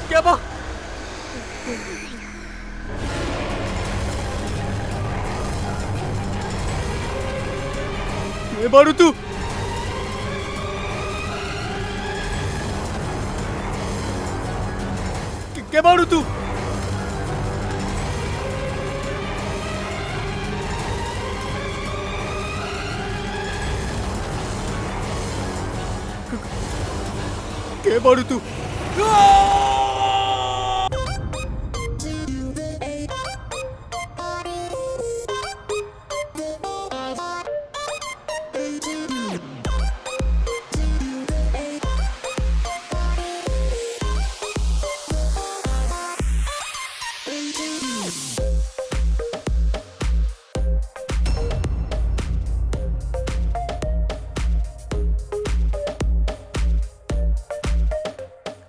क्या बा? ये बारू तू क्या बारू तू? क्या बारू तू?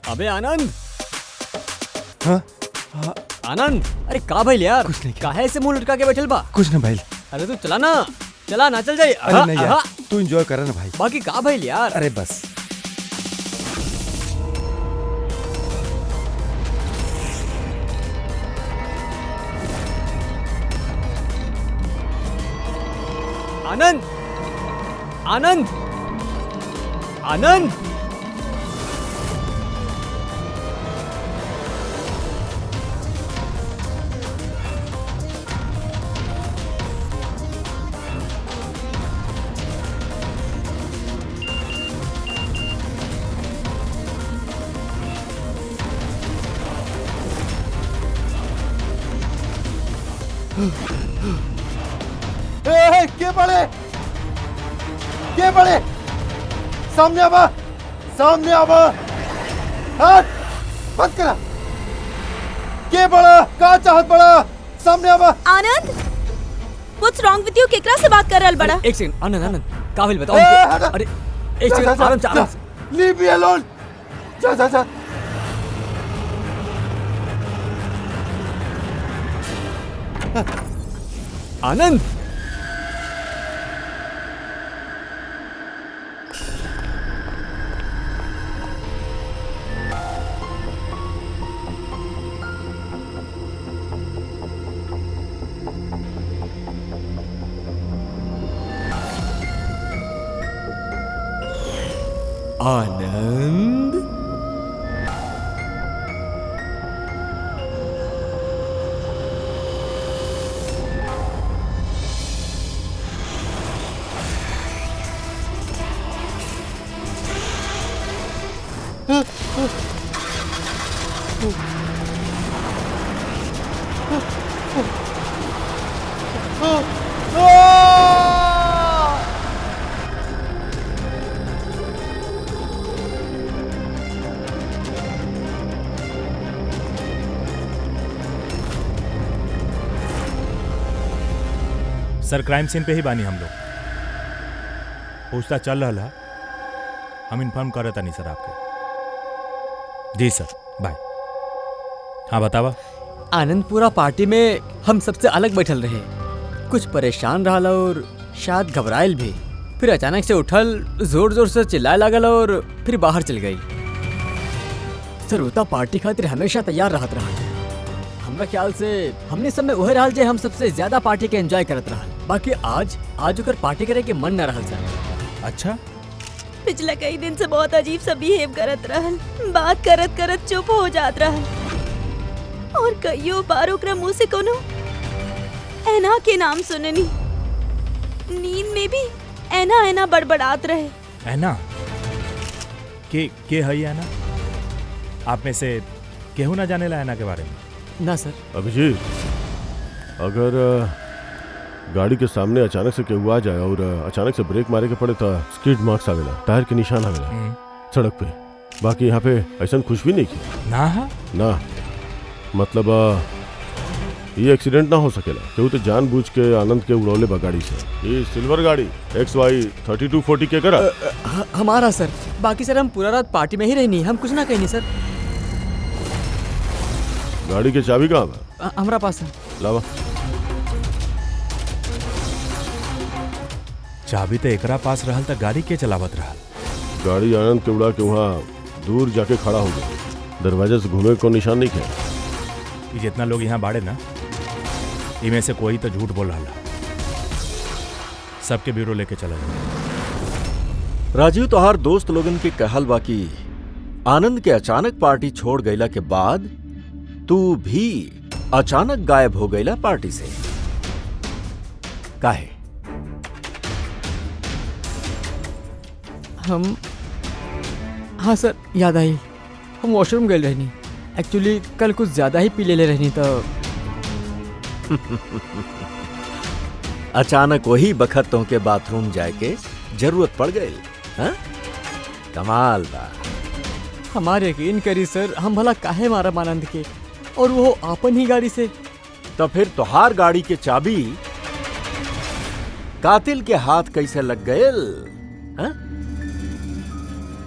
अबे आनंद। हाँ? आनंद, अरे का भाई यार? कुछ नहीं। काहे ऐसे मुंह लटका के बैठल बा? कुछ ना भाई। अरे तू चला ना चल जाए। अरे नहीं यार, तू एंजॉय कर ना भाई। बाकी का भाई यार? अरे बस। आनंद, आनंद, आनंद। के बड़े सामने आवा हट बंद करा। के बड़ा का चाहत बड़ा सामने आवा। आनंद, व्हाट्स रॉन्ग विद यू? केकरा से बात कर रहल बड़ा? एक सेकंड आनंद, आनंद का भाई बताओ। अरे एक सेकंड आराम से। Leave me alone. जा। आनंद, आनंद। सर क्राइम सीन पे ही बानी हम लोग। पूछता चल रहा, हम इन्फॉर्म कर रहे नहीं सर आपके। जी सर, बाय। हाँ बतावा। आनंद पूरा पार्टी में हम सबसे अलग बैठल रहे, कुछ परेशान रहा और शायद घबराइल भी। फिर अचानक से उठल, जोर जोर से चिल्लाए लागल और फिर बाहर चल गई। सर उता पार्टी खातिर हमेशा तैयार रहत रहा। हमरा ख्याल से हमने सब में वह रहल जे हम सबसे ज्यादा पार्टी के एंजॉय करत रहल। बाकी आज ओकर पार्टी करे के मन न रहल सर। अच्छा, पिछला कई दिन से बहुत अजीब सा बिहेव करत रहल। बात करत करत चुप हो जात रहल और कईयो बार ओकरा मुंह से कोनो ऐना के नाम सुननी। नींद में भी ऐना बड़बड़ात रहे। ऐना के है ऐना? आप में से केहू ना जाने ला ऐना के बारे में? ना सर। अभिजीत, अगर गाड़ी के सामने अचानक से केहू आ जाए और अचानक से ब्रेक मारे के पड़े तो स्किड मार्क्स आवेला, टायर के निशान आवेला सड़क पे। बाकी यहाँ पे ऐसा कुछ भी नहीं की ना। मतलब ये एक्सीडेंट ना हो सकेला। केहू तो जानबूझ के आनंद के उड़ौले बा गाड़ी से। ये सिल्वर गाड़ी XY 3240 के करा हमारा सर। बाकी सर हम पूरा रात पार्टी में ही रहनी, हम कुछ ना कहनी सर। गाड़ी के चाबी कहाँ बा? हमारा पास है। लावा। चाबी तो एकरा पास रहल त गाड़ी के चलावत रहल। गाड़ी आनंद के उड़ा के वहाँ दूर जाके खड़ा हो गया। दरवाजे से घूमे को निशान नहीं किया। कि जितना लोग यहाँ बाड़े ना, इनमें से कोई तो झूठ बोल रहा। सबके ब्यूरो लेके चला जाए। राजीव तोहार दोस्त लोगन के कहल बा कि आनंद के अचानक पार्टी छोड़ गईला के बाद तू भी अचानक गायब हो गईला पार्टी से। काहे? हम हाँ सर, याद आई, हम वॉशरूम गए रहनी। एक्चुअली कल कुछ ज्यादा ही पी ले रहनी तो अचानक वही बखत तो के बाथरूम जाए के जरूरत पड़ गई। हाँ? कमाल बा। हमारे यकीन करी सर, हम भला काहे मारब आनंद के, और वो आपन ही गाड़ी से। तो फिर तोहार गाड़ी के चाबी कातिल के हाथ कैसे लग गयल? हाँ?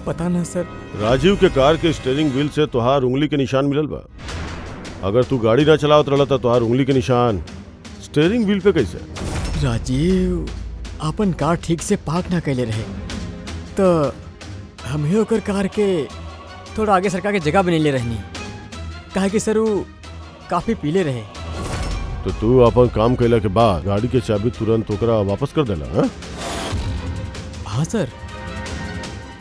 पता ना सर। राजीव के कार के स्टीयरिंग व्हील से तोहार उंगली के निशान मिलल बा। अगर तू गाड़ी ना चलावत रहला तो तोहार उंगली के निशान स्टीयरिंग व्हील पे कैसे? राजीव अपन कार ठीक से पार्क ना कैले रहे तो हमें होकर कार के थोड़ा आगे सरका के जगह बनेले रहनी। काहे कि सर वो काफी पीले रहे। तो तू अपन काम कैला के बाद गाड़ी के चाबी तुरंत ओकरा वापस कर देला? हाँ? हाँ सर,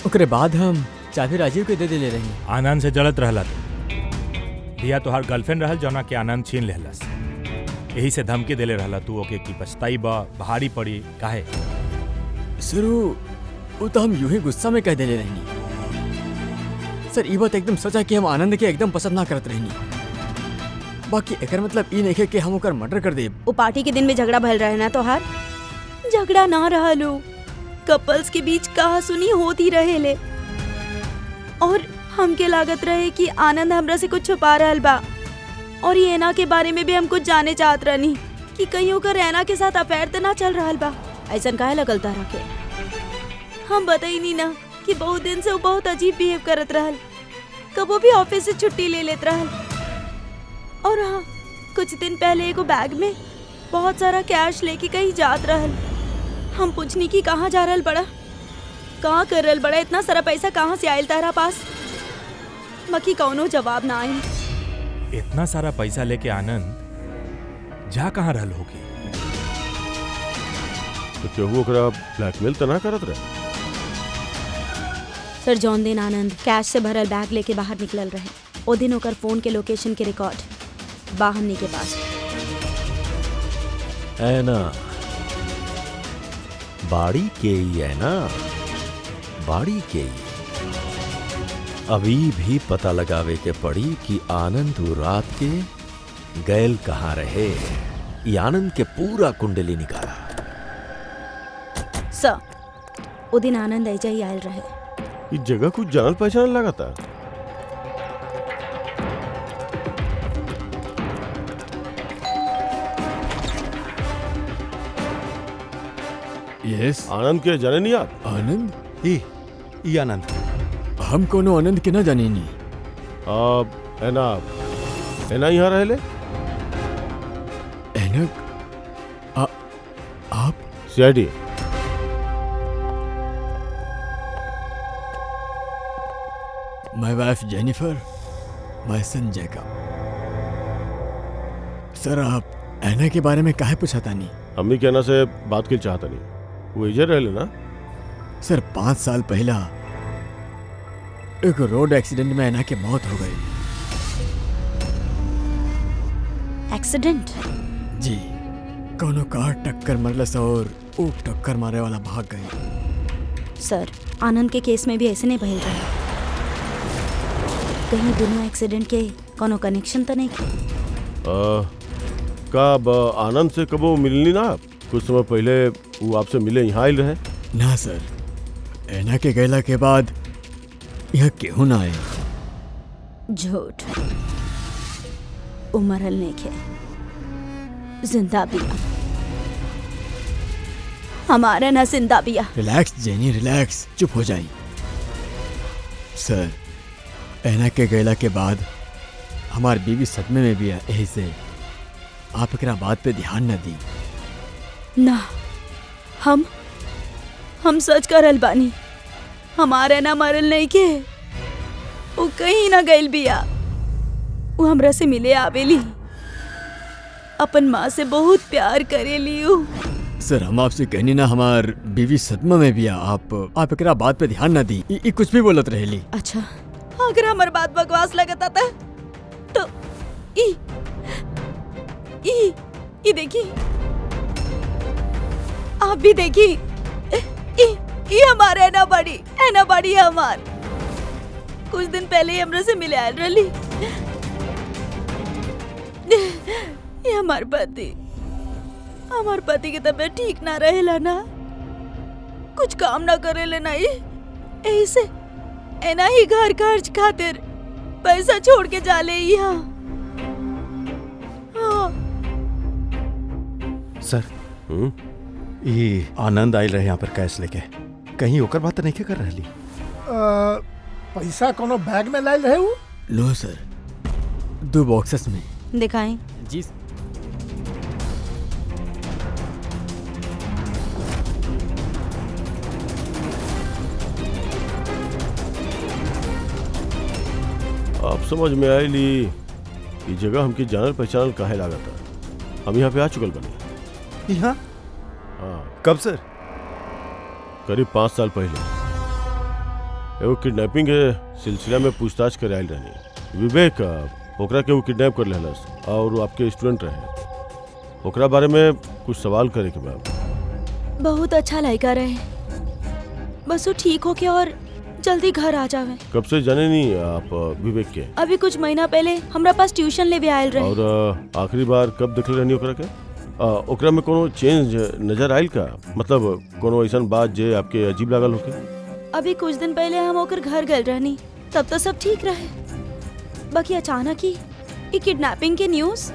ओकरे बाद हम चाबी राजीव के दे देले रही। आनंद से जलत रहला तो दिया तोहार गर्लफ्रेंड रहल जौना के आनंद छीन लेहलस। यही से धमकी देले रहला तू ओके की पछताई बा, भारी पड़ी। काहे? सर वो तो हम यूं ही गुस्सा में कह देले रहनी। सर ये बात एकदम सच है कि हम आनंद के एकदम पसंद ना करत रहनी। बाकी एकर मतलब ई नहीं है कि हम ओकर मर्डर कर देब। वो पार्टी के दिन में झगड़ा भल रहे ना तोहार? झगड़ा ना रहलो, कपल्स के बीच कहा सुनी होती रहे ले। और हमके लागत रहे कि आनंद हमरा से कुछ छुपा रहल बा, और ये एना के बारे में भी हम कुछ जाने चाहत रहनी कि कहीं ओकर एना के साथ अफेयर तो ना चल रहल बा। ऐसा काहे लगल तारा के? हम बताई नहीं ना कि बहुत दिन से वो बहुत अजीब बिहेव करत रहल। कबो भी ऑफिस से छुट्टी ले लेत रहल। और हाँ, कुछ दिन पहले एगो बैग में बहुत सारा कैश लेके कहीं जात रहल। हम पूछनी कि कहाँ जा रहल बड़ा, कहाँ कर रहल बड़ा, इतना सारा पैसा कहाँ से आयल तारा पास? बाकी कौनो जवाब ना आयल। इतना सारा पैसा लेके आनंद जा कहाँ रहल होगी? तो केहू ओकरा ब्लैकमेल तो ना करत रहे? सर जौन दिन आनंद कैश से भरल बैग लेके बाहर निकलल रहे, ओ दिन ओकर फोन के लोकेशन के रिकॉर्ड बा हमनी के पास। है ना, बाड़ी के ही है ना, बाड़ी के ही। अभी भी पता लगावे के पड़ी कि आनंद वो रात के गैल कहाँ रहे। ये आनंद के पूरा कुंडली निकाला। सर ओ दिन आनंद ऐजा ही आयल रहे। इस जगह कुछ जानल पहचानल लगा था। यस। आनंद के जाने नहीं आप? आनंद? ई आनंद हम कोनो आनंद के ना जाने नी। एना यहाँ रहे ले? एनक आप? CID. My wife Jennifer, my son Jacob. Sir आप एना के बारे में काहे पूछता नहीं? हमनी के एना से बात के चाहता नहीं। वो इजे रहे ले ना? सर 5 साल पहला एक रोड एक्सीडेंट में एना की मौत हो गई। एक्सीडेंट? जी, कोनो कार टक्कर मरलस और वो टक्कर मारे वाला भाग गई। सर आनंद के केस में भी ऐसे नहीं भइल रहे। कहीं दोनों एक्सीडेंट के कोनो कनेक्शन तो नहीं? कब आनंद से कबो मिलनी ना आप? कुछ समय पहले वो आपसे मिले यहाँ आयल रहे? ना सर, एना के गैला के बाद यह क्यों ना आए? झूठ। उमरल नहीं खे, जिंदा बिया। हमारा ना जिंदा बिया। रिलैक्स जेनी, रिलैक्स, चुप हो जाई। सर एना के गैला के बाद हमार बीवी सदमे में भी है, यही से आप एकरा बात पे ध्यान न दी। ना, हम सच करल बानी। हमारे ना मरल नहीं के। वो कहीं ना गइल बिया। वो हमरा से मिले आवेली, अपन माँ से बहुत प्यार करेली। उ सर हम आपसे कहनी ना हमार बीवी सदमा में भी आप एकरा बात पे ध्यान ना दी। ई कुछ भी बोलत रहेली। अच्छा, अगर हमार बात बकवास लगता था तो ई देखी, आप भी देखी, ई हमारे है ना बड़ी हमार। कुछ दिन पहले ही हमरा से मिले आयल रही। ये हमार पति की तबीयत ठीक ना रहेला ना, कुछ काम ना करेले ना, यही से एना ही घर खर्च खातिर पैसा छोड़ के जाले यहाँ। हाँ। सर ये आनंद आयल रहे यहाँ पर कैश लेके, कहीं ओकर बात नहीं कर रही। पैसा कोनो बैग में लायल रहे? नो सर, 2 बॉक्सेस में। दिखाएं। जी आप समझ में आयली ये जगह हमकी जानल पहचानल काहे लागता। हम यहाँ पे आ चुकल बनी। यहाँ हाँ, कब सर? करीब 5 साल पहले एगो किडनैपिंग के सिलसिला में पूछताछ करे आयल रहनी। विवेक ओकरा के वो किडनैप कर लेहलस और वो आपके स्टूडेंट रहे। ओकरा बारे में कुछ सवाल करे के बाद। बहुत अच्छा लड़का रहे, बस वो ठीक हो के और जल्दी घर आ जावे। कब से जाने नहीं आप विवेक के? अभी कुछ महीना पहले हमरा पास ट्यूशन ले भी आयल रहे। और आखिरी बार कब देखले रहनी ओकरा के? ओकरा में कोनो चेंज नजर आयल का? मतलब कोनो ऐसन बात जे आपके अजीब लागल होके? अभी कुछ दिन पहले हम होकर घर गए रहनी, तब तो सब ठीक रहे। बाकी अचानक ही ये किडनैपिंग के न्यूज।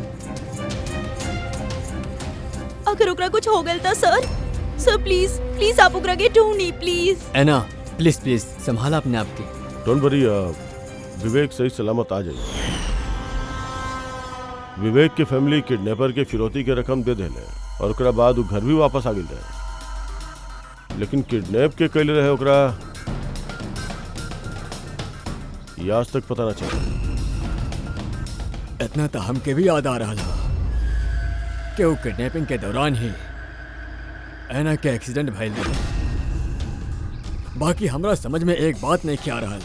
अगर ओकरा कुछ हो गया था सर प्लीज आप ओकरा के ढूंढी प्लीज। एना प्लीज संभाला अपने आप के। डोंट वरी, विवेक सही सलामत आ जाए। विवेक के फैमिली किडनैपर के फिरौती के रकम दे देले और ओकरा बाद वो घर भी वापस आ गई रहे। लेकिन किडनैप के कैले रहे ओकरा ये आज तक पता ना चला। इतना तो हमके भी याद आ रहा था कि वो किडनैपिंग के दौरान ही एना के एक्सीडेंट भइल रहे। बाकी हमरा समझ में एक बात नहीं आ रहा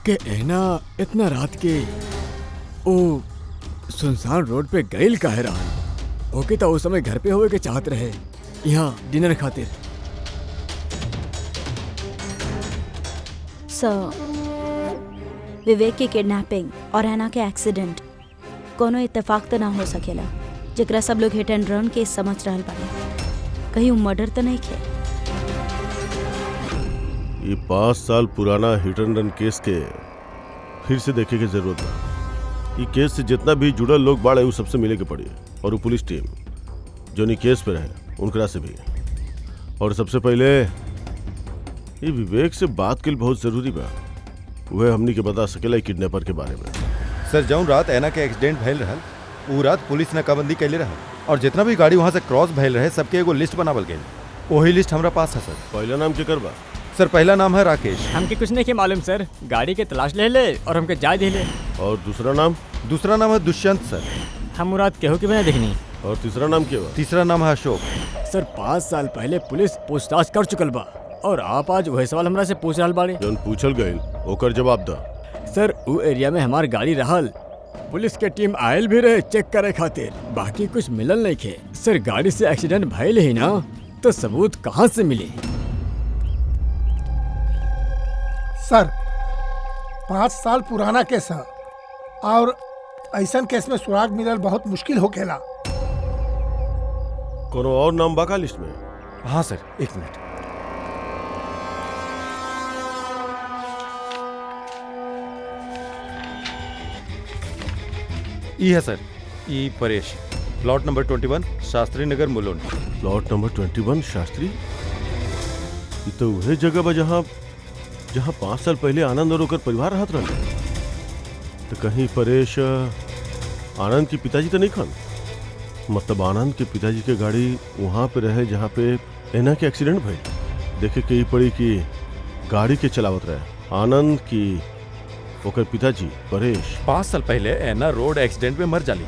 कि एना इतना रात के ओ सुनसान रोड पे गइल काहे रहा। ओके तो उस समय घर पे होवे के चाहत रहे, यहाँ डिनर खातिर। विवेक की किडनैपिंग और एना के एक्सीडेंट कोनो इत्तेफाक तो ना हो सकेला, जकरा सब लोग हिट एंड रन केस समझ रहल बाड़े। कहीं मर्डर तो नहीं खे। ये 5 साल पुराना हिट एंड रन केस के फिर से देखे की जरूरत है। ये केस से जितना भी जुड़ल लोग बाड़े वो सबसे मिले के पड़ी, और वो पुलिस टीम जो नी केस पे रहे उनकरा से भी। और सबसे पहले ये विवेक से बात के लिए बहुत जरूरी बा। वह हमनी के बता सकेला किडनैपर के बारे में। सर जौन रात एना के एक्सीडेंट भइल रहल वो रात पुलिस नाकाबंदी कैले रहल और जितना भी गाड़ी वहाँ से क्रॉस भइल रहे सबके एगो लिस्ट बनावल गई। वही लिस्ट हमरा पास है सर। पहला नाम के करबा? सर पहला नाम है राकेश। हमके कुछ नहीं के मालूम सर, गाड़ी के तलाश ले और हमके जाय दे ले। और दूसरा नाम? दूसरा नाम है दुष्यंत सर। हम मुराद केहू के बिना देखनी। और तीसरा नाम क्या बा? तीसरा नाम है अशोक। सर 5 साल पहले पुलिस पूछताछ कर चुकल बा और आप आज वही सवाल हमरा से पूछ रहल बाड़े। जौन पूछल गइल ओकर जवाब दा। सर वो एरिया में हमार गाड़ी रहल, पुलिस के टीम आयल भी रहे चेक करे खातिर, बाकी कुछ मिलल नहीं खे। सर गाड़ी से एक्सीडेंट भइल ही ना, तो सबूत कहाँ से मिले? सर 5 साल पुराना केस है और ऐसन केस में सुराग मिलल बहुत मुश्किल होखेला। कोनो और नाम बा का लिस्ट में? हाँ सर, एक मिनट। ई है सर, ई Paresh, plot number 21 Shastri Nagar Mulund. Plot number 21 शास्त्री? ये तो वह जगह बा जहाँ 5 साल पहले आनंद और ओकर परिवार रहत रहे। तो कहीं परेश आनंद के पिताजी तो नहीं खान? मतलब आनंद के पिताजी के गाड़ी वहाँ पे रहे जहाँ पे एना के एक्सीडेंट भइल। देखे के ही पड़ी कि गाड़ी के चलावत रहे आनंद की ओकर पिताजी परेश 5 साल पहले ऐना रोड एक्सीडेंट में मर जाली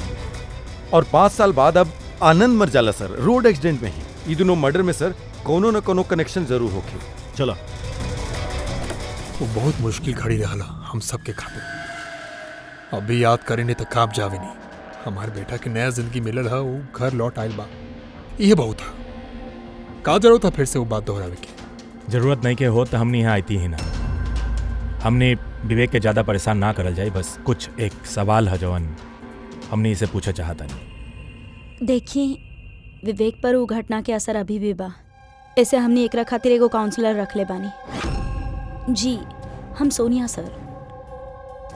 और 5 साल बाद अब आनंद मर जाला सर, रोड एक्सीडेंट में ही। ये दोनों मर्डर में सर कोनो न कोनो कनेक्शन जरूर होखे। चला। वो बहुत मुश्किल घड़ी रहला हम सबके खातिर। अभी याद करेंगे तो काप जावे नहीं। हमारे बेटा के नया जिंदगी मिलल है, वो घर लौट आयल बा, ये बहुत है। का जरूरत था फिर से वो बात दोहरावे की? जरूरत नहीं के हो तो हमने यहाँ आती ही ना। हमने विवेक के ज़्यादा परेशान ना करल जाए, बस कुछ एक सवाल है जवन हमने इसे पूछा चाहता नहीं। देखिए, विवेक पर वो घटना के असर अभी भी बा। ऐसे हमने एकरा खातिर एगो काउंसलर रख ले बानी। जी, हम सोनिया सर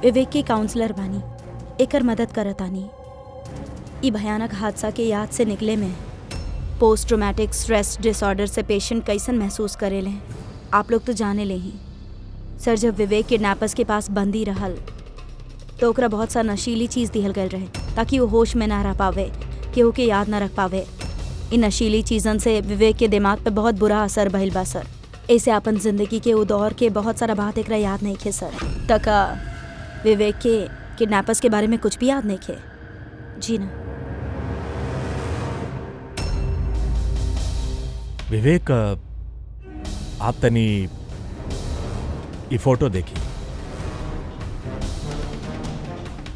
विवेक के काउंसलर बानी, एकर मदद करतानी। ई भयानक हादसा के याद से निकले में पोस्ट ट्रॉमेटिक स्ट्रेस डिसऑर्डर से पेशेंट कैसन महसूस करेले आप लोग तो जाने ले ही। सर, जब विवेक किडनैपर्स के पास बंदी रहल तो ओकरा बहुत सा नशीली चीज़ दिहल गल रहे ताकि वो होश में ना रह पावे, केहू के याद ना रख पावे। इन नशीली चीज़न से विवेक के दिमाग पे बहुत बुरा असर भइल बा सर। ऐसे अपन जिंदगी के उ दौर के बहुत सारा बात एकरा याद नहीं खे सर। तका विवेक के किडनैपर्स के बारे में कुछ भी याद नहीं खे। जी ना। विवेक, आप तनी ये फोटो देखी,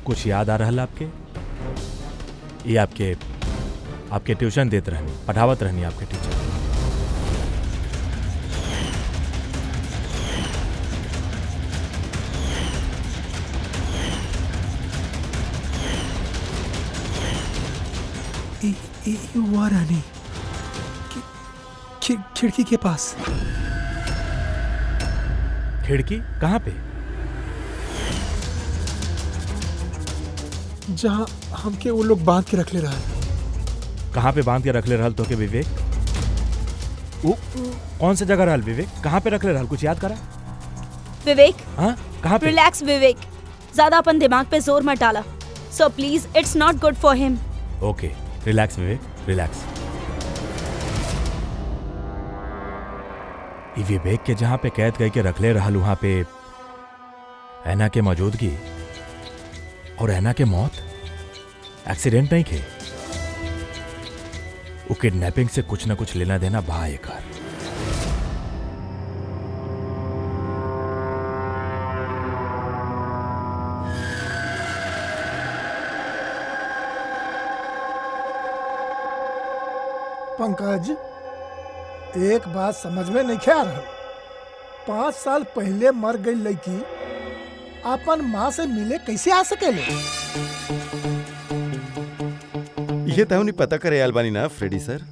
कुछ याद आ रहा आपके? ये आपके ट्यूशन देते रहनी, पढ़ावत रहनी आपके टीचर। हुआ रानी खिड़की के पास। खिड़की कहाँ पे? जहाँ हमके वो लोग बांध के रख ले रहा है। कहाँ पे बांध के रख ले रहल तो के विवेक? वो कौन सा जगह रहल विवेक? कहाँ पे रख ले रहल? कुछ याद करा? विवेक, हाँ, कहाँ पे? रिलैक्स विवेक, ज्यादा अपन दिमाग पे जोर मत डाला। So please, it's not good for him. Okay, relax Vivek, relax. ये विवेक के जहाँ पे कैद करके रख ले रहल वहाँ पे ऐना के मौजूदगी और ऐना के मौत एक्सीडेंट नहीं थे। वो किडनैपिंग से कुछ ना कुछ लेना देना बा एकर। पंकज, एक बात समझ में नहीं आ रहा। 5 साल पहले मर गई लड़की अपन माँ से मिले कैसे आ सकेले? ये तो नहीं पता करे अलबानी ना फ्रेडी सर।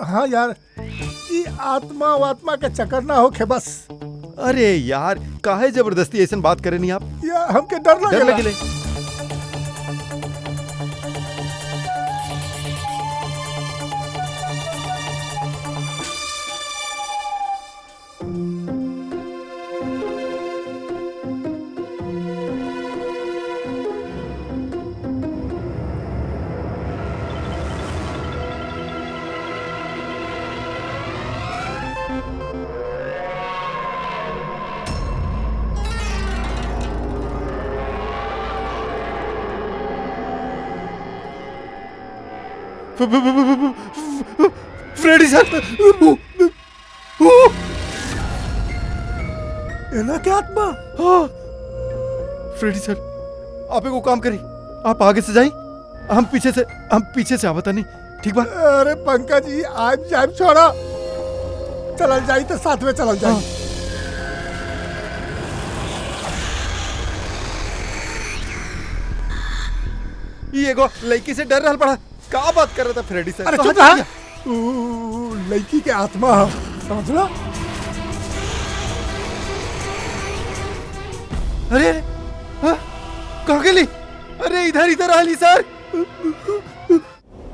हाँ यार, ये आत्मा के चक्कर ना होके बस। अरे यार, काहे जबरदस्ती ऐसा बात करे नहीं आप? यार हमके डर लगे। फ्रेडी सर, एना क्या आत्मा? हाँ फ्रेडी सर, आप एक काम करी, आप आगे से जाई, हम पीछे से आवता नहीं, ठीक बा? अरे पंकज जी, आइब छोड़ा, चलल जाई तो साथ में चलल जाई। ये एगो लड़की से डर रहल पड़ा। का बात कर रहा था फ्रेडी सर? अरे चुप रहा। लड़की के आत्मा समझ लो। अरे कहाँ गेली? अरे इधर आली सर।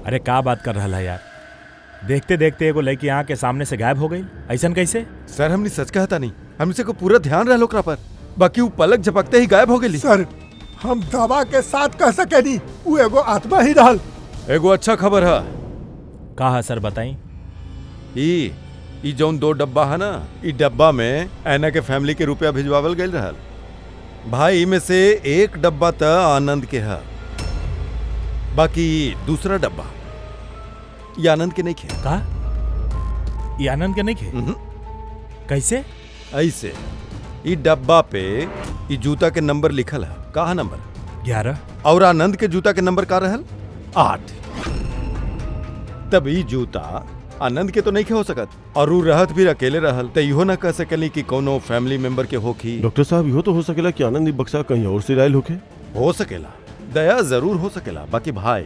अरे का बात कर रहा है यार? देखते देखते एगो लड़की आँख के सामने से गायब हो गई, ऐसन कैसे? सर हमने सच कहता नहीं, हमसे को पूरा ध्यान रहा ओकरा पर, बाकी वो पलक झपकते ही गायब हो गई। सर हम दावा के साथ कह सके नहीं, वो एगो आत्मा ही रहल। एगो अच्छा खबर है। का है सर बताई? ई जौन 2 डब्बा है ना, ई डब्बा में ऐना के फैमिली के रुपया भिजवावल गई रहल। भाई में से एक डब्बा त आनंद के है, बाकी दूसरा डब्बा ये आनंद के नहीं खे। का ये आनंद के नहीं खे? कैसे? ऐसे ई डब्बा पे ई जूता के नंबर लिखल है। का नंबर? 11। और आनंद के जूता के नंबर का रहल? 8। तब ई जूता आनंद के तो नहीं हो सकत, और ऊ रहत भी अकेले रहल, तो इहो ना कह सकली कि कोनो फैमिली मेंबर के होखी। डॉक्टर साहब, यो तो हो सकेला कि आनंद ई बक्सा कहीं और से लायल होके। हो सकेला, दया जरूर हो सकेला। बाकी भाई,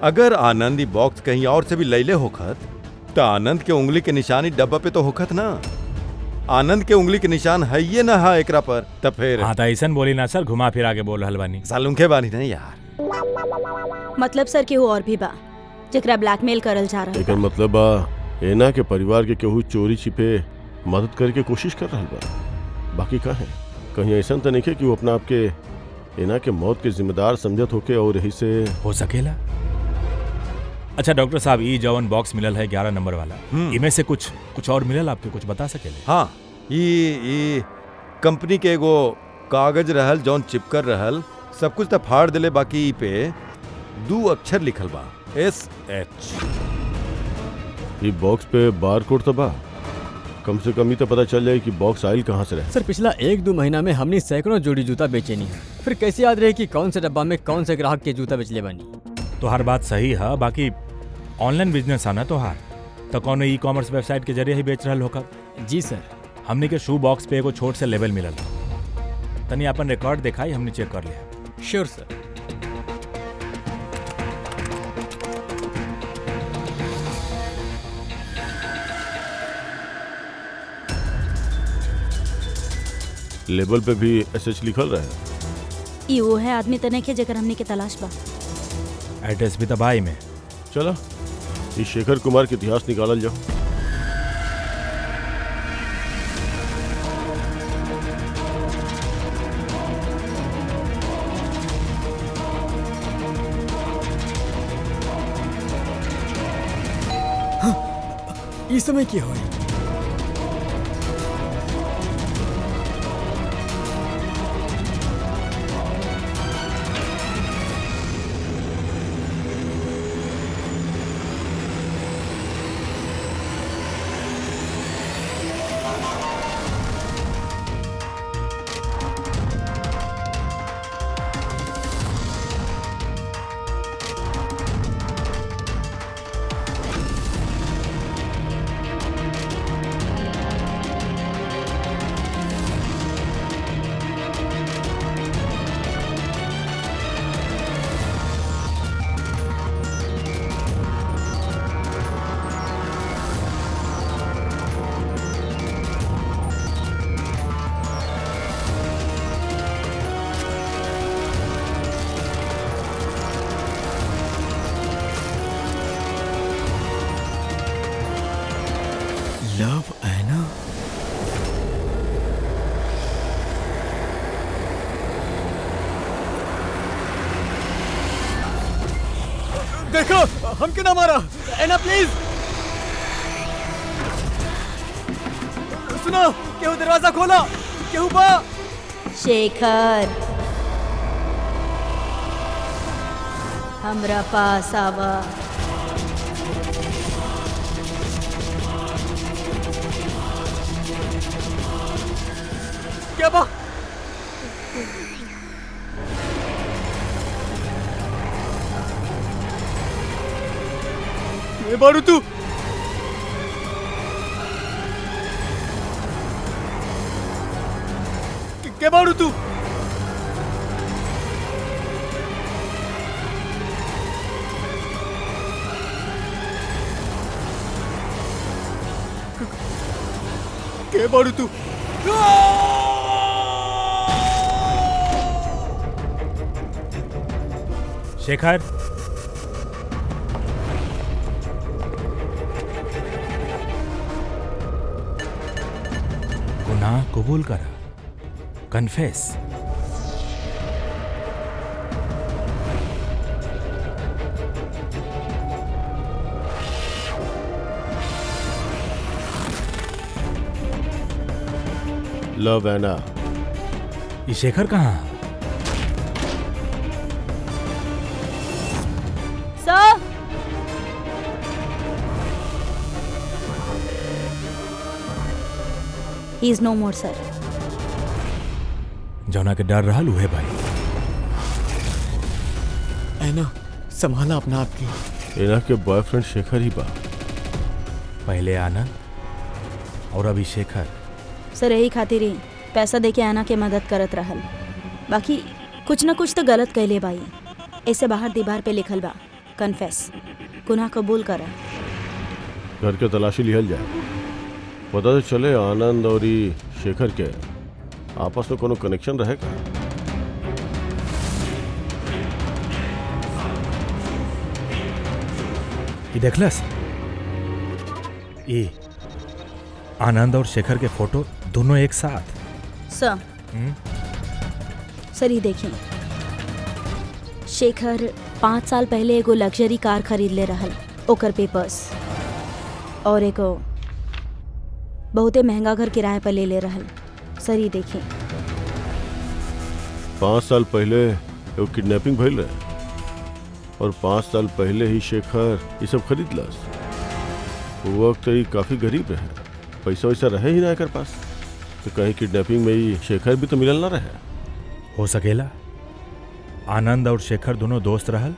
अगर आनंद ई बॉक्स कहीं और से भी लैले होखत, तो आनंद के उंगली के निशानी डब्बा पे तो होखत ना। आनंद के उंगली के निशान है ये ना है एकरा पर, तब फिर हाँ तो ऐसा बोली ना सर, घुमा फिरा के बोल रहल बानी। सालुंखे बानी नहीं यार। मतलब सर केहू और भी बा जेकरा ब्लैकमेल करल जा रहा एकर मतलब एना के परिवार के केहू चोरी छिपे मदद करे के कोशिश कर रहल बा। बाकी का है, कहीं ऐसा तो नहीं है कि वो अपना आपके एना के मौत के जिम्मेदार समझत होके और यही से हो सकेला। अच्छा डॉक्टर साहब, ये जवन बॉक्स मिलल है 11 नंबर वाला, इनमें से कुछ और मिलल आपके, कुछ बता सकेले? हाँ, ये कंपनी के एगो कागज रहल जौन चिपकर रहल, सब कुछ तो फाड़ दिले, बाकी पे 2 अक्षर लिखल बा, SH। ये बॉक्स पे बार कोड तो बा, कम से कम ही तो पता चल जाए कि बॉक्स आयल कहाँ से रहे। सर पिछला 1-2 महीना में हमने सैकड़ों जोड़ी जूता बेचे नहीं है, फिर कैसे याद रहे कि कौन से डब्बा में कौन से ग्राहक के जूता बेचले बानी। तो हर बात सही है, बाकी ऑनलाइन बिजनेस है ना तोहार, तो कौन ई कॉमर्स वेबसाइट के जरिए ही बेच रहल होकर? जी सर। हमने के शू बॉक्स पे एगो छोट से लेबल मिलल, तनी अपन रिकॉर्ड दिखाई, हमने चेक कर लिया। श्योर सर। लेबल पे भी SH लिखल रहे। ई वो है आदमी तने के जेकर हमने के तलाश बा। एड्रेस भी तबाही में। चलो इस शेखर कुमार के इतिहास निकालल जाओ। इस समय क्या हो? लव ऐना। देखो हम क्यों ना मारा। ऐना प्लीज सुनो, केहू दरवाजा खोला, केहू बा। शेखर हमरा पास आवा। क्या बा? ये बारू तू? क्या बारू तू? क्या बारू तू? शेखर, गुनाह कबूल करा, कन्फेस। लव ऐना ये शेखर कहाँ है? सर he is no more sir. जौना के डर रहल उहे भाई। ऐना संभाला अपना आपकी। एना के बॉयफ्रेंड शेखर ही बा। पहले आनंद और अभी शेखर। सर यही खातिर ही पैसा देके आना के मदद करत रहल, बाकी कुछ न कुछ तो गलत कैले बाई। ऐसे बाहर दीवार पे लिखल बा कन्फेस, गुनाह कबूल करा। घर के तलाशी लिहल जाए, पता तो चले आनंद और ई शेखर के आपस में कोनो कनेक्शन रहेगा। ये देखलस, ये आनंद और शेखर के फोटो दोनों एक साथ। सर सर ये देखिए, शेखर 5 साल पहले एगो लग्जरी कार खरीद ले रहल, ओकर पेपर्स, और एगो बहुते महंगा घर किराए पर ले रहल। सर ये देखिए। 5 साल पहले एगो किडनैपिंग भइल रहे और 5 साल पहले ही शेखर ये सब खरीद लस। वो वक्त ही काफी गरीब रहे, पैसा वैसा रहे ही ना एकर पास, तो कहीं किडनैपिंग में ही शेखर भी तो मिलल ना रहे। हो सकेला आनंद और शेखर दोनों दोस्त रहल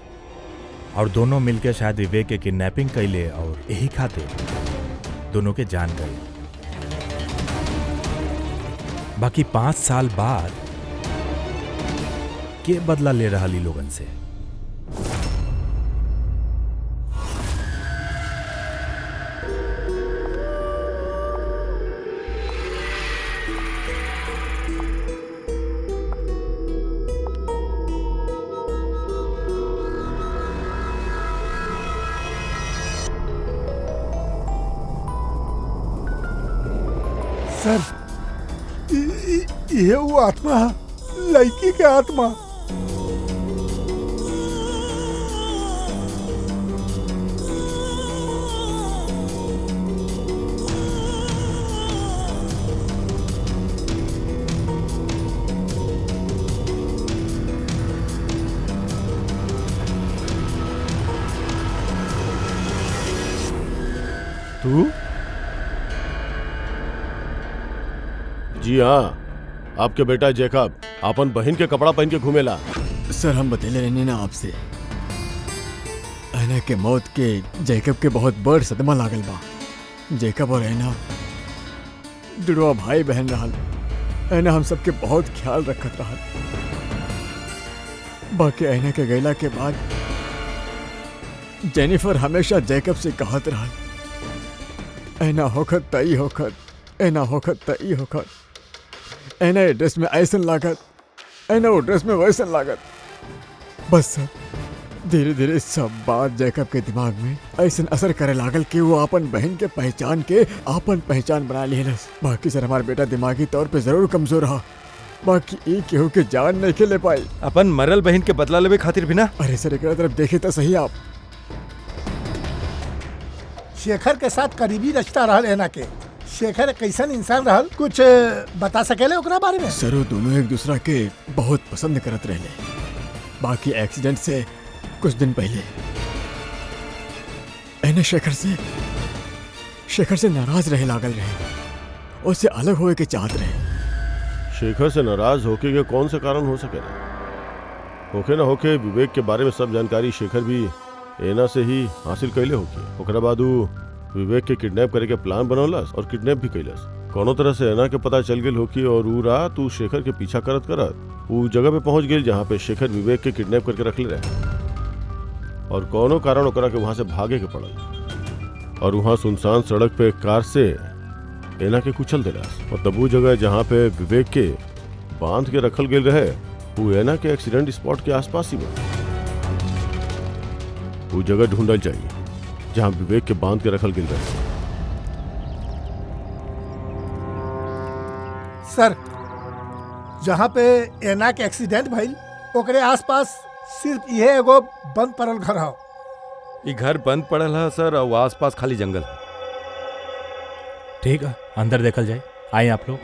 और दोनों मिलके शायद विवेक के किडनैपिंग कैले और यही खातिर दोनों के जान गए। बाकी 5 साल बाद के बदला ले रहा ली लोगन से। सर ये वो आत्मा है, लड़की के आत्मा। तू? जी हाँ, आपके बेटा जैकब अपन बहन के कपड़ा पहन के घूमेला। सर हम बतेले रहने ना आपसे, ऐना के मौत के जैकब के बहुत बड़ सदमा लागल बा। जैकब और ऐना जुड़वा भाई बहन रहल। ऐना हम सबके बहुत ख्याल रखत रहल, बाकी ऐना के गैला के बाद जेनिफर हमेशा जैकब से कहत रहल, ऐना होखत तई होखत, ऐना होखत तई होखत, ऐना ये ड्रेस में ऐसन लागत, ऐना वो ड्रेस में वैसन लागत। बस सर धीरे धीरे सब बात जैकब के दिमाग में ऐसन असर करे लागल कि वो अपन बहन के पहचान के आपन पहचान बना लेलस। बाकी सर हमार बेटा दिमागी तौर पे जरूर कमजोर रहा, बाकी ई केहू के जान नहीं के ले पाई। अपन मरल बहन के बदला लेवे खातिर भी ना। अरे सर एक तरफ देखे तो सही आप। शेखर के साथ करीबी रिश्ता रहल ऐना के। शेखर कैसन इंसान रहल, कुछ बता सकेले ओकरा बारे में? सर वो दोनों एक दूसरा के बहुत पसंद करत रहले। बाकी एक्सीडेंट से कुछ दिन पहले ऐना शेखर से नाराज रहे लागल रहे, उससे अलग होए के चाहत रहे। शेखर से नाराज होके के कौन सा कारण हो सके? होके ना होके विवेक के बारे में सब जानकारी शेखर भी ऐना से ही हासिल कैले होके। ओकरा बाद उ विवेक के किडनैप करे के प्लान बनौलस और किडनैप भी कैलस। कोनो तरह से ऐना के पता चल गेल होकी और उ रात उ शेखर के पीछा करत करत उ जगह पे पहुंच गेल जहाँ पे शेखर विवेक के किडनैप करके रखले रहे, और कोनो कारण ओकरा के वहां से भागे के पड़ल और वहां सुनसान सड़क पे कार से ऐना के कुचल देलस। और तब वो जगह जहाँ पे विवेक के बांध के रखल गेल रहे वो ऐना के एक्सीडेंट स्पॉट के आसपास ही बा। वो जगह ढूंढल चाहिए जहाँ विवेक के बांध के रखल गेल रहे। सर जहाँ पे ऐना के एक्सीडेंट भइल ओकरे आसपास सिर्फ यह एगो बंद पड़ल घर है। ये घर बंद पड़ल है सर, और आसपास खाली जंगल है। ठीक है, अंदर देखल जाए। आए आप लोग।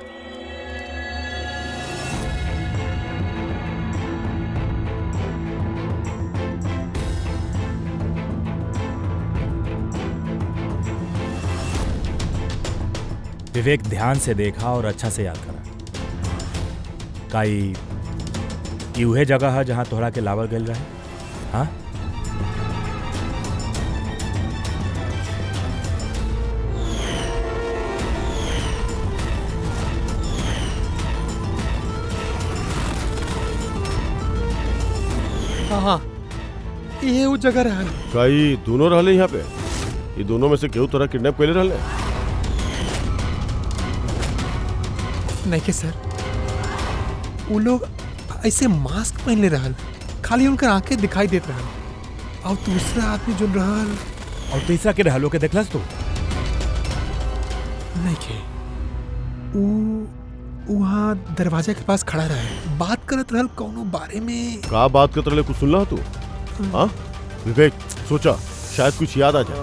विवेक, ध्यान से देखा और अच्छा से याद करा। का ई उहे जगह है जहां तोहरा के लावल गल रहे? हाँ, हाँ, ये वो जगह रहल। का ई दोनों रहले यहाँ पे? ये दोनों में से केहू तोरा किडनैप कैले रहले? नहीं के सर, वो लोग ऐसे मास्क पहनले रहल, खाली उनकर आंखें दिखाई देत रहल। और दूसरा आदमी जो रहल, और तीसरा के रहलो के देखलस तू? नहीं के, वो वहाँ दरवाजे के पास खड़ा रहे, बात करत रहल कौनो बारे में। का बात करते रहले, कुछ सुनला तू? हाँ विवेक, सोचा शायद कुछ याद आ जाए।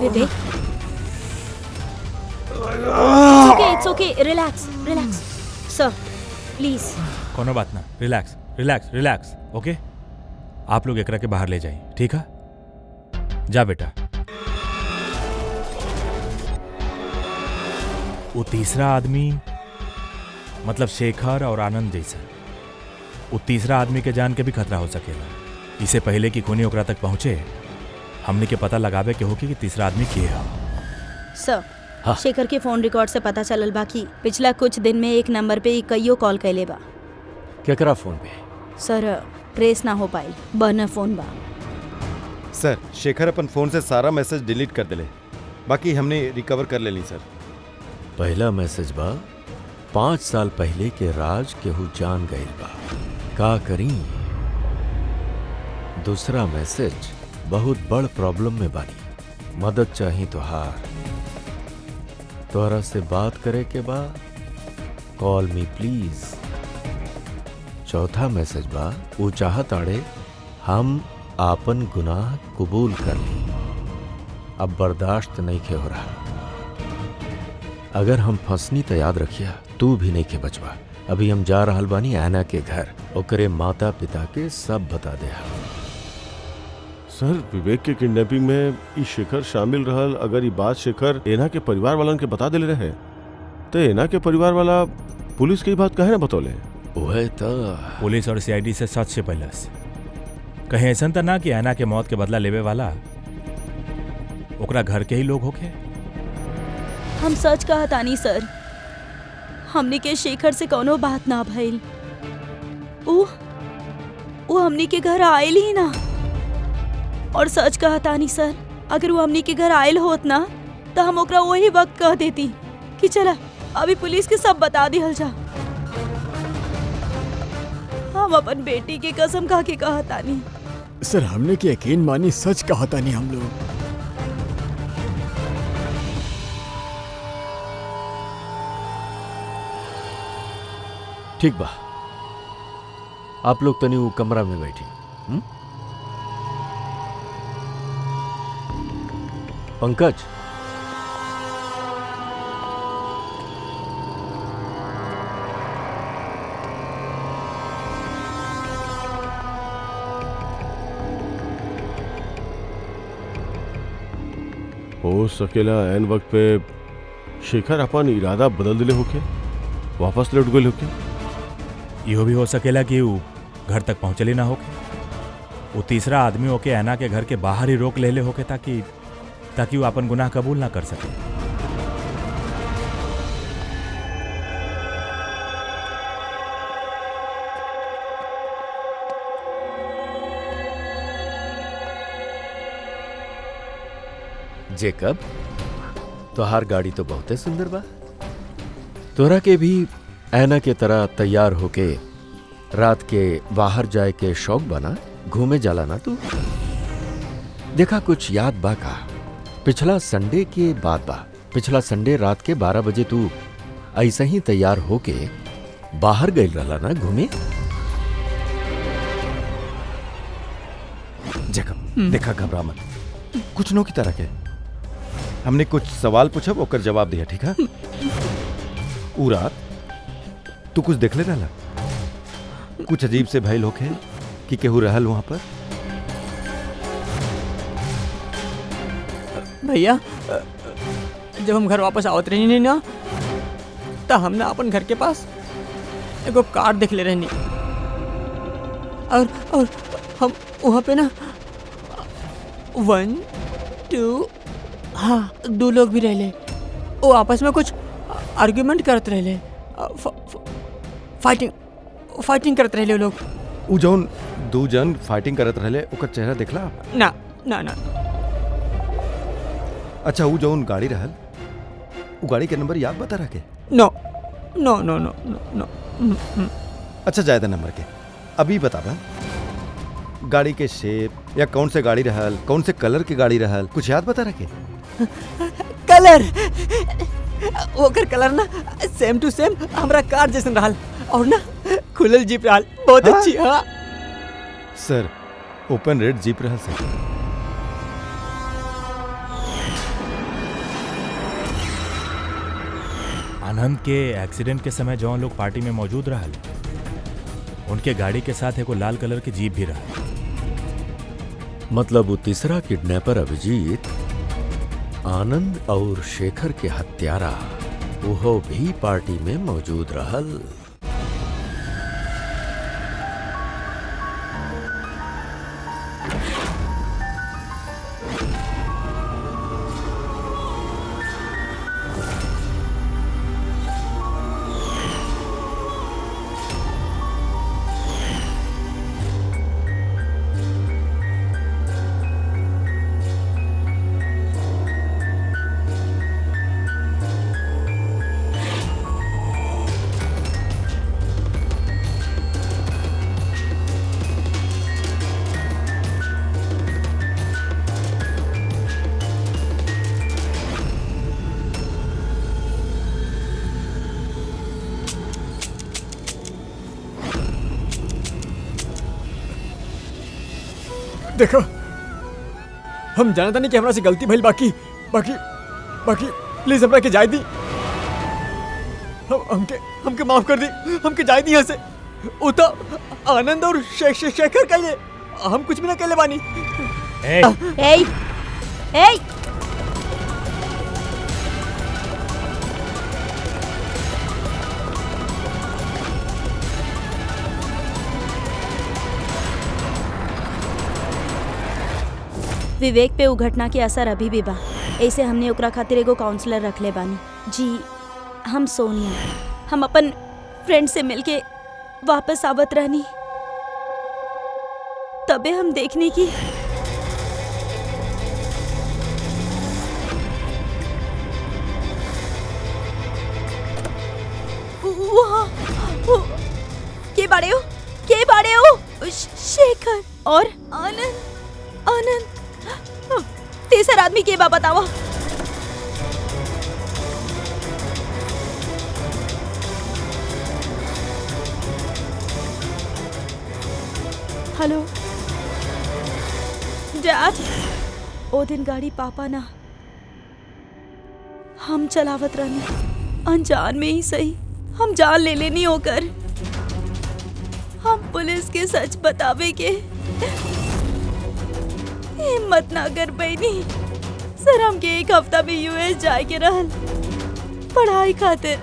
Vivek, it's okay, relax relax sir, please. कोनो बात ना, रिलैक्स रिलैक्स रिलैक्स। ओके, आप लोग एकरा के बाहर ले जाइए, ठीक है? जा बेटा। वो तीसरा आदमी, मतलब शेखर और आनंद जैसा, वो तीसरा आदमी के जान के भी खतरा हो सकेला। इससे पहले कि खूनी ओकरा तक पहुंचे, हमने के पता लगावे के होगी कि तीसरा आदमी के है। सर, शेखर के फोन रिकॉर्ड से पता चलल बा कि पिछला कुछ दिन में एक नंबर पे कईयो कॉल कैले बा। केकरा फोन पे? सर, ट्रेस ना हो पाई, बर्नर फोन बा। सर, शेखर अपन फोन से सारा मैसेज डिलीट कर दिले, बाकी हमने रिकवर कर लेली सर। पहला मैसेज बा 5 साल पहले के राज केहू जान गईल बा, का करी? दूसरा मैसेज, बहुत बड़ प्रॉब्लम में बानी, मदद चाही तोहार, तोहरा से बात करे के बा, कॉल मी प्लीज। चौथा मैसेज बा, वो चाहत आड़े हम आपन गुनाह कबूल कर ली, अब बर्दाश्त नहीं के हो रहा, अगर हम फंसनी तो याद रखिया तू भी नहीं के बचवा। अभी हम जा रहल बानी ऐना के घर, ओकरे माता पिता के सब बता दे। सर, विवेक के किडनैपिंग में ई शेखर शामिल रहल। अगर ये बात शेखर एना के परिवार वालन के बता देले रहे, तो एना के परिवार वाला पुलिस की बात कहे ना बतौले? वह तो पुलिस और सीआईडी से सच से पहलस कहीं ऐसा तो ना कि ऐना के मौत के बदला लेवे वाला ओकरा घर के ही लोग होके। हम सच कहा तानी सर, हमनी के शेखर से कोनो बात ना भइल। वो हमनी के घर आयल ही ना। और सच कहा तानी सर, अगर वो हमनी के घर आयल होत ना तो हम ओकरा वही वक्त कह देती कि चला अभी पुलिस के सब बता दिहल जा। हम अपन बेटी के कसम खा के कहा तानी। सर, हमने के यकीन मानी, सच कहा तानी हम लोग। ठीक बा, आप लोग तनी वो कमरा में बैठी। पंकज, हो सकेला ऐन वक्त पे शेखर अपन इरादा बदल दिले होके, वापस लौट गए होके। यो भी हो सकेला कि वो घर तक पहुंचली ना होके, वो तीसरा आदमी होके ऐना के घर के बाहर ही रोक ले होके ताकि वो अपन गुनाह कबूल ना कर सके। जेकब, तोहार गाड़ी तो बहुते सुंदर बा। तोरा के भी ऐना के तरह तैयार होके रात के बाहर जाए के शौक बना, घूमे जाला ना तू? देखा कुछ याद बा का? पिछला संडे के बाद बा, पिछला संडे रात के 12 बजे तू ऐसे ही तैयार होके बाहर गई रहला ना घूमे? जेकब, देखा घबरा मत, कुछ नो की तरह के हमने कुछ सवाल पूछब, ओकर जवाब दिया, ठीक है? ऊ रात तू कुछ देख ले रहला? कुछ अजीब से भइल होखे कि केहू रहल वहां पर? भैया जब हम घर वापस आवत रही नहीं ना तो हमने अपन घर के पास एगो कार देख ले रहनी और हम वहाँ पे ना 1 2 हाँ 2 लोग भी रहले। वो आपस में कुछ आर्ग्यूमेंट करते रहले, फाइटिंग करते रहले वो लोग। उ जौन 2 जन फाइटिंग करत रहले ओकर चेहरा देखला? ना ना ना। अच्छा उ जौन गाड़ी रहल उ गाड़ी के नंबर याद बता रखे? नो नो नो नो नो नो। अच्छा जायदा नंबर के अभी बताबा गाड़ी के शेप या कौन से गाड़ी रहल, कौन से कलर की गाड़ी रहल, कुछ याद बता रखे? कलर ओकर कलर ना सेम टू सेम हमरा कार जैसन रहल और ना खुलल जीप रहल, बहुत हाँ? अच्छी। हाँ सर ओपन रेड जीप रहल सर। आनंद के एक्सीडेंट के समय जौन लोग पार्टी में मौजूद रहल उनके गाड़ी के साथ एगो लाल कलर की जीप भी रहल। मतलब वो तीसरा किडनैपर अभिजीत आनंद और शेखर के हत्यारा वो भी पार्टी में मौजूद रहल। देखो हम जानता नहीं कि हमरा से गलती भइल, बाकी बाकी बाकी प्लीज हमरा के जाय दी। हमके माफ कर दी, हमके जाय दी यहाँ से। वो तो आनंद और शेखर कहले, हम कुछ भी ना कहले बानी। ए, ए, ए, विवेक पे उ घटना के असर अभी भी बा। ऐसे हमने ओकरा खातिर एगो काउंसलर रख ले बानी। जी हम सोनिया, हम अपन फ्रेंड से मिलके वापस आवत रहनी, तबे हम देखने की के बाड़े हो शेखर और आनंद तीसरा आदमी के बा बतावा। हेलो डैड, ओ दिन गाड़ी पापा ना हम चलावत रहनी, अनजान में ही सही हम जान ले लेनी होकर। हम पुलिस के सच बतावे के हिम्मत ना कर पैनी। सर हमके 1 हफ्ता में यूएस जाए के रहल पढ़ाई खातिर।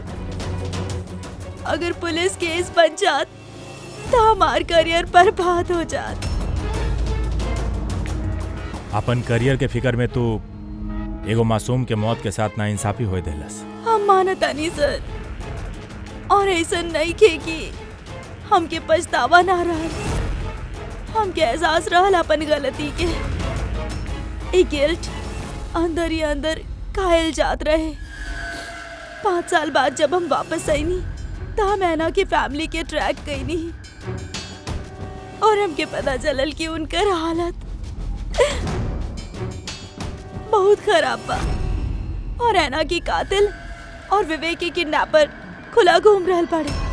अगर पुलिस केस बन जात तो हमार करियर बर्बाद हो जात। अपन करियर के फिक्र में तू एगो मासूम के मौत के साथ नाइंसाफी होए देलस। हम मानतानी सर, और ऐसा नहीं खे कि हमके पछतावा ना रहल। हमके एहसास रहल अपन गलती के। एक गिल्ट अंदर ही अंदर खायल जात रहे। 5 साल बाद जब हम वापस आईनी तो हम ऐना के फैमिली के ट्रैक कईनी और हमके पता चलल कि उनकर हालत बहुत खराब बा और ऐना की कातिल और विवेक के किडनैपर खुला घूम रहल पड़े।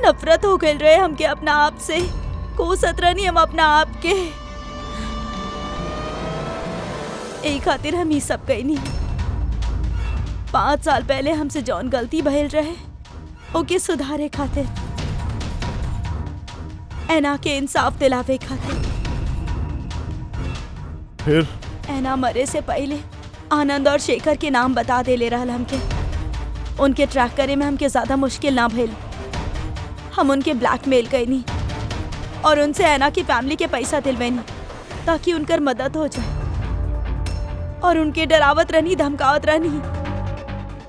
नफरत हो गई रहे हमके अपना आप से, कोसत रहनी हम अपना आप के। यही खातिर हम ही सब कईनी। 5 साल पहले हमसे जौन गलती भइल रहे ओके सुधारे खातिर, ऐना के इंसाफ दिलावे खातिर। फिर ऐना मरे से पहले आनंद और शेखर के नाम बता दे ले रहल हमके। उनके ट्रैक करे में हमके ज्यादा मुश्किल ना भइल। हम उनके ब्लैकमेल कईनी और उनसे ऐना की फैमिली के पैसा दिलवैनी ताकि उनकर मदद हो जाए। और उनके डरावत रहनी, धमकावत रहनी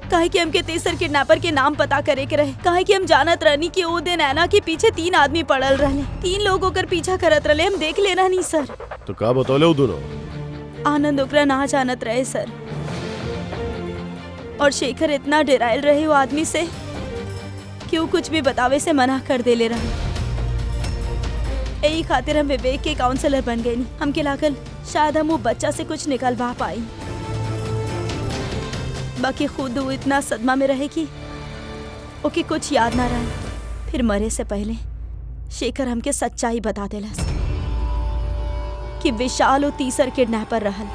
काहे कि हमके तेसर किडनैपर के नाम पता करे के रहे। काहे कि हम जानत रहनी कि वो दिन ऐना के पीछे 3 आदमी पड़ल रहले। 3 लोग ओकर पीछा करत रहले, हम देख ले रहनी सर। तो का बतौले वो दोनों? आनंद ओकरा ना जानत रहे सर, और शेखर इतना डरायल रहे वो आदमी से कि वो कुछ भी बतावे से मना कर देले रहे। यही खातिर हम विवेक के काउंसलर बन गए। नहीं हमके लागल शायद हम वो बच्चा से कुछ निकलवा पाई, बाकी खुद वो इतना सदमा में रहे कि ओके कुछ याद ना रहे। फिर मरे से पहले शेखर हमके सच्चाई बता देला कि विशाल वो तीसर किडनैपर रहल।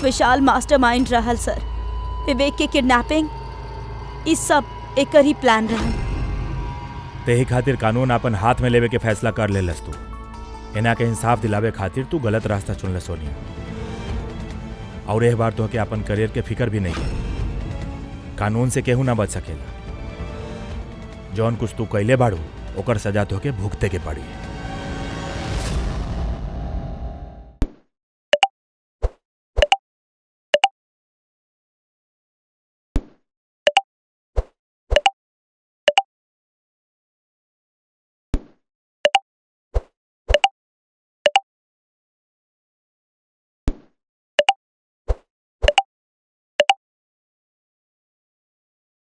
विशाल मास्टरमाइंड रहल सर। विवेक के किडनैपिंग इस सब एक ही प्लान रहल। तेही खातिर कानून अपन हाथ में लेवे के फैसला कर लेलस तू। एना के इंसाफ दिलावे खातिर तू गलत रास्ता चुनले सोनी। और एक बार तो के अपन करियर के फिक्र भी नहीं है। कानून से केहू ना बच सकेला। जौन कुछ तू कैले बाड़ू ओकर सजा तो के भुगते के पड़ी।